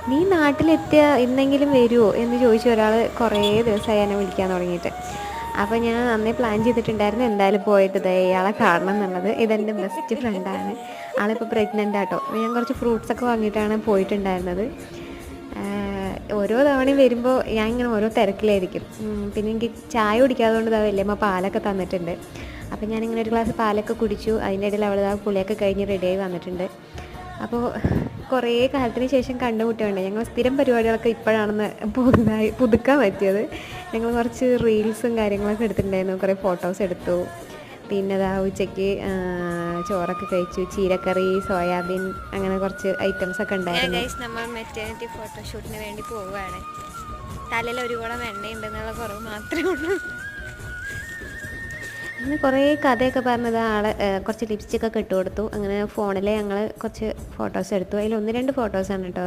നീ നാട്ടിലെത്തിയ ഇന്നെങ്കിലും വരുമോ എന്ന് ചോദിച്ച ഒരാൾ കുറേ ദിവസമായി എന്നെ വിളിക്കാൻ തുടങ്ങിയിട്ട്. അപ്പോൾ ഞാൻ അന്നേ പ്ലാൻ ചെയ്തിട്ടുണ്ടായിരുന്നു എന്തായാലും പോയിട്ട് ദേ ഇയാളെ കാണണം എന്നുള്ളത്. ഇതെൻ്റെ ബെസ്റ്റ് ഫ്രണ്ടാണ്, ആളിപ്പോൾ പ്രഗ്നൻ്റ് ആട്ടോ. ഞാൻ കുറച്ച് ഫ്രൂട്ട്സൊക്കെ വാങ്ങിയിട്ടാണ് പോയിട്ടുണ്ടായിരുന്നത്. ഓരോ തവണയും വരുമ്പോൾ ഞാൻ ഇങ്ങനെ ഓരോ തിരക്കിലായിരിക്കും. പിന്നെ എനിക്ക് ചായ കുടിക്കാത്തതുകൊണ്ട് ഇതാ വല്യമ്മ പാലൊക്കെ തന്നിട്ടുണ്ട്. അപ്പോൾ ഞാനിങ്ങനെ ഒരു ഗ്ലാസ് പാലൊക്കെ കുടിച്ചു. അതിൻ്റെ ഇടയിൽ അവൾ ആ കുളിയൊക്കെ കഴിഞ്ഞ് റെഡിയായി വന്നിട്ടുണ്ട്. അപ്പോൾ കുറേ കാലത്തിന് ശേഷം കണ്ടുമുട്ടുകയുണ്ട്. ഞങ്ങൾ സ്ഥിരം പരിപാടികളൊക്കെ ഇപ്പോഴാണെന്ന് പുതുക്കാൻ പറ്റിയത്. ഞങ്ങൾ കുറച്ച് റീൽസും കാര്യങ്ങളൊക്കെ എടുത്തിട്ടുണ്ടായിരുന്നു, കുറേ ഫോട്ടോസ് എടുത്തു. പിന്നെ അതാ ഉച്ചയ്ക്ക് ചോറൊക്കെ കഴിച്ചു, ചീരക്കറി, സോയാബീൻ, അങ്ങനെ കുറച്ച് ഐറ്റംസൊക്കെ ഉണ്ടായിരുന്നു. നമ്മൾ മെറ്റേണിറ്റി ഫോട്ടോഷൂട്ടിന് വേണ്ടി പോവുകയാണ്. തലയിൽ ഒരു കുളം എണ്ണയുണ്ടെന്നുള്ള കുറവ് മാത്രമേ ഉള്ളൂ. അങ്ങനെ കുറേ കഥയൊക്കെ പറഞ്ഞത് ആളെ കുറച്ച് ലിപ്സ്റ്റിക്കൊക്കെ ഇട്ട് കൊടുത്തു. അങ്ങനെ ഫോണിൽ ഞങ്ങൾ കുറച്ച് ഫോട്ടോസ് എടുത്തു. അതിൽ 1-2 ഫോട്ടോസാണ് കേട്ടോ